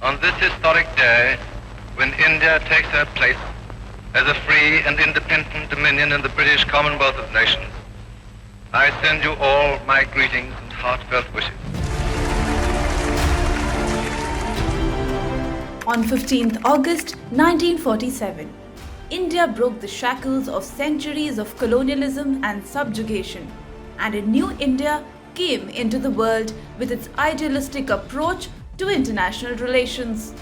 On this historic day, when India takes her place as a free and independent dominion in the British Commonwealth of Nations, I send you all my greetings and heartfelt wishes. On 15th August 1947, India broke the shackles of centuries of colonialism and subjugation, and a new India came into the world with its idealistic approach to international relations.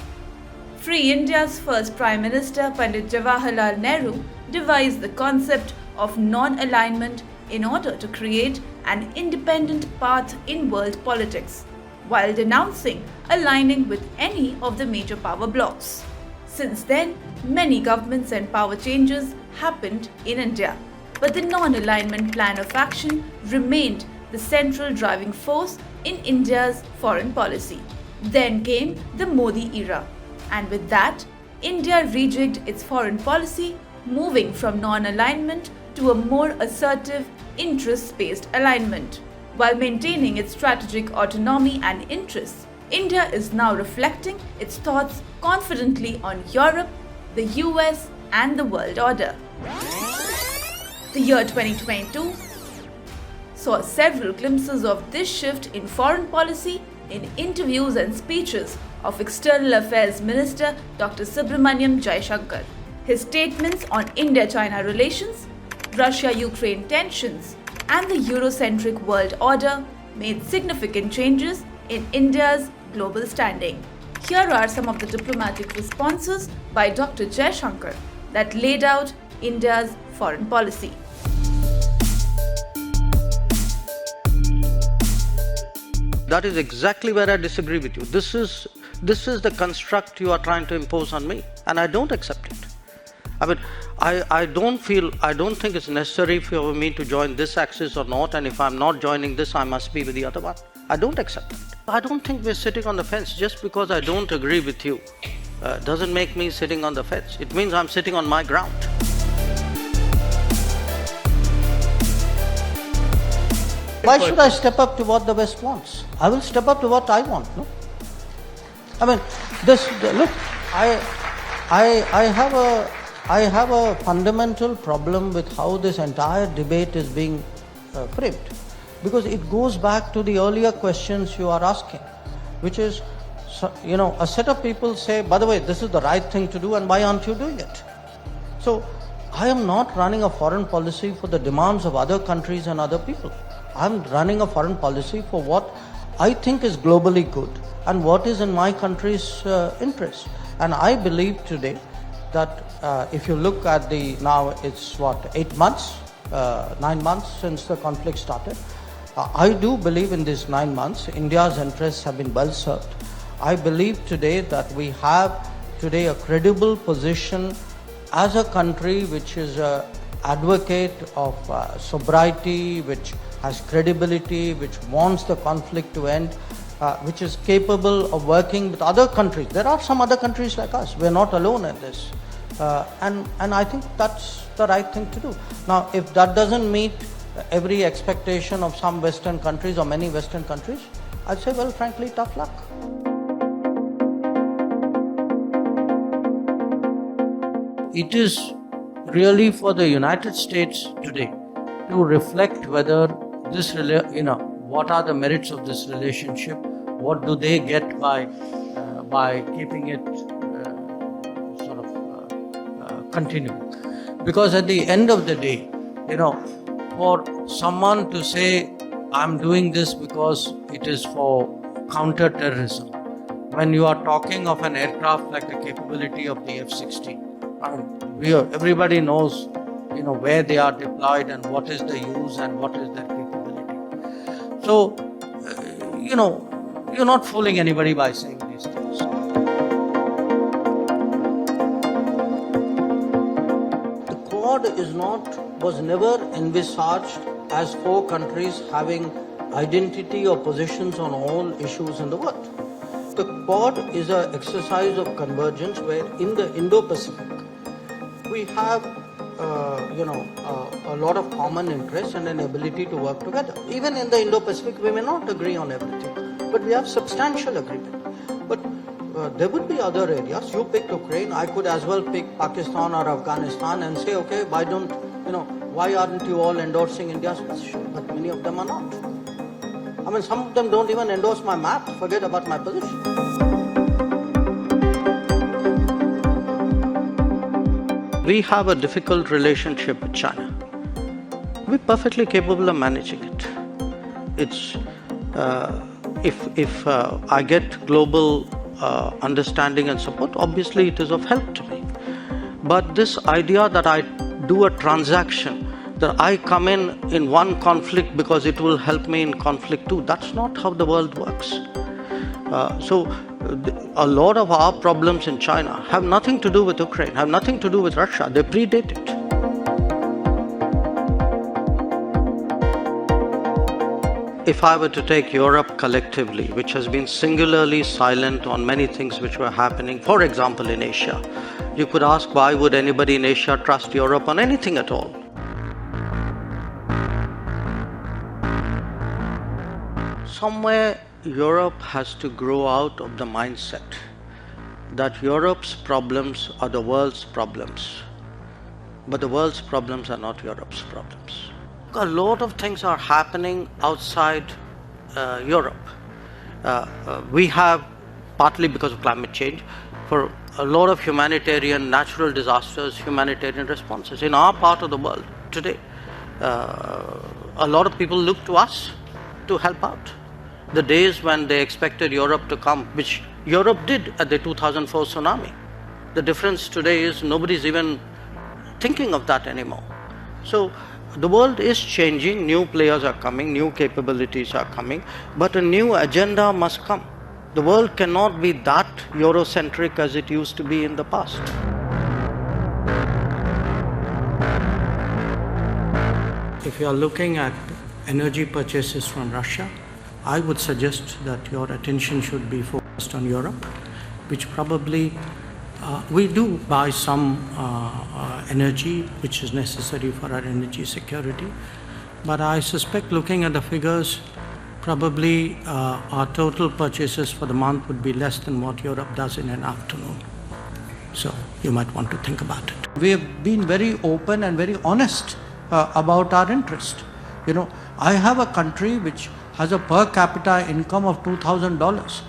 Free India's first Prime Minister, Pandit Jawaharlal Nehru, devised the concept of non-alignment in order to create an independent path in world politics, while denouncing aligning with any of the major power blocs. Since then, many governments and power changes happened in India, but the non-alignment plan of action remained the central driving force in India's foreign policy. Then came the Modi era, and with that, India rejigged its foreign policy, moving from non-alignment to a more assertive, interest-based alignment. While maintaining its strategic autonomy and interests, India is now reflecting its thoughts confidently on Europe, the US, and the world order. The year 2022 saw several glimpses of this shift in foreign policy in interviews and speeches of External Affairs Minister Dr. Subrahmanyam Jaishankar. His statements on India-China relations, Russia-Ukraine tensions, and the Eurocentric world order made significant changes in India's global standing. Here are some of the diplomatic responses by Dr. Jaishankar that laid out India's foreign policy. That is exactly where I disagree with you. This is the construct you are trying to impose on me, and I don't accept it. I mean, I don't think it's necessary for me to join this axis or not, and if I'm not joining this, I must be with the other one. I don't accept it. I don't think we're sitting on the fence. Just because I don't agree with you doesn't make me sitting on the fence. It means I'm sitting on my ground. Why should I step up to what the West wants? I will step up to what I want, no? I mean, look, I have a fundamental problem with how this entire debate is being framed, because it goes back to the earlier questions you are asking, which is, a set of people say, by the way, this is the right thing to do, and why aren't you doing it? So, I am not running a foreign policy for the demands of other countries and other people. I'm running a foreign policy for what I think is globally good and what is in my country's interest. And I believe today that if you look at now it's 9 months since the conflict started. I do believe in these 9 months, India's interests have been well served. I believe today that we have today a credible position as a country which is an advocate of sobriety, which has credibility, which wants the conflict to end, which is capable of working with other countries. There are some other countries like us. We're not alone in this. And I think that's the right thing to do. Now, if that doesn't meet every expectation of some Western countries or many Western countries, I'd say, well, frankly, tough luck. It is really for the United States today to reflect whether this, what are the merits of this relationship, what do they get by keeping it continuing. Because at the end of the day, for someone to say, I'm doing this because it is for counter-terrorism, when you are talking of an aircraft like the capability of the F-16, everybody knows, where they are deployed and what is the use and what is their capability. So, you're not fooling anybody by saying these things. The Quad was never envisaged as 4 countries having identity or positions on all issues in the world. The Quad is an exercise of convergence where in the Indo-Pacific we have a lot of common interests and an ability to work together. Even in the Indo-Pacific, we may not agree on everything, but we have substantial agreement. But there would be other areas. You picked Ukraine, I could as well pick Pakistan or Afghanistan and say, okay, why aren't you all endorsing India's position? But many of them are not. I mean, some of them don't even endorse my map, forget about my position. We have a difficult relationship with China. We're perfectly capable of managing it. It's if I get global understanding and support, obviously it is of help to me. But this idea that I do a transaction, that I come in one conflict because it will help me in conflict too, that's not how the world works. So a lot of our problems in China have nothing to do with Ukraine, have nothing to do with Russia. They predate it. If I were to take Europe collectively, which has been singularly silent on many things which were happening, for example in Asia, you could ask, why would anybody in Asia trust Europe on anything at all? Somewhere Europe has to grow out of the mindset that Europe's problems are the world's problems, but the world's problems are not Europe's problems. A lot of things are happening outside Europe. We have, partly because of climate change, for a lot of humanitarian, natural disasters, humanitarian responses. In our part of the world today, a lot of people look to us to help out. The days when they expected Europe to come, which Europe did at the 2004 tsunami, the difference today is nobody's even thinking of that anymore. So the world is changing, new players are coming, new capabilities are coming, but a new agenda must come. The world cannot be that Eurocentric as it used to be in the past. If you are looking at energy purchases from Russia, I would suggest that your attention should be focused on Europe, which probably we do buy some energy which is necessary for our energy security, but I suspect, looking at the figures, probably our total purchases for the month would be less than what Europe does in an afternoon. So you might want to think about it. We have been very open and very honest about our interest. I have a country which has a per capita income of $2,000.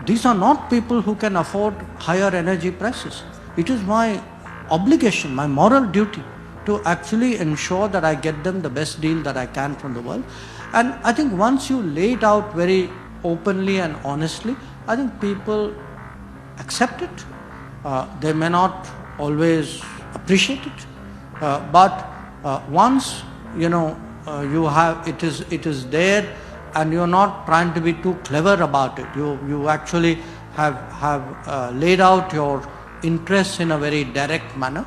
These are not people who can afford higher energy prices. It is my obligation, my moral duty to actually ensure that I get them the best deal that I can from the world. And I think once you lay it out very openly and honestly, I think people accept it. They may not always appreciate it, but once you have it is there, and you're not trying to be too clever about it. You actually have laid out your interests in a very direct manner.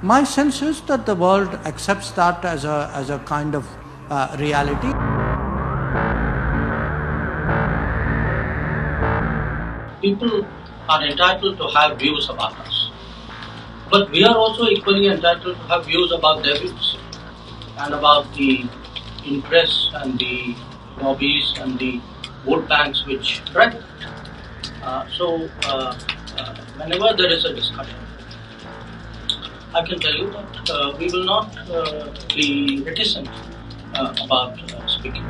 My sense is that the world accepts that as a kind of reality. People are entitled to have views about us, but we are also equally entitled to have views about their views and about the interests and the lobbies and the vote banks which drive it. So whenever there is a discussion, I can tell you that we will not be reticent about speaking.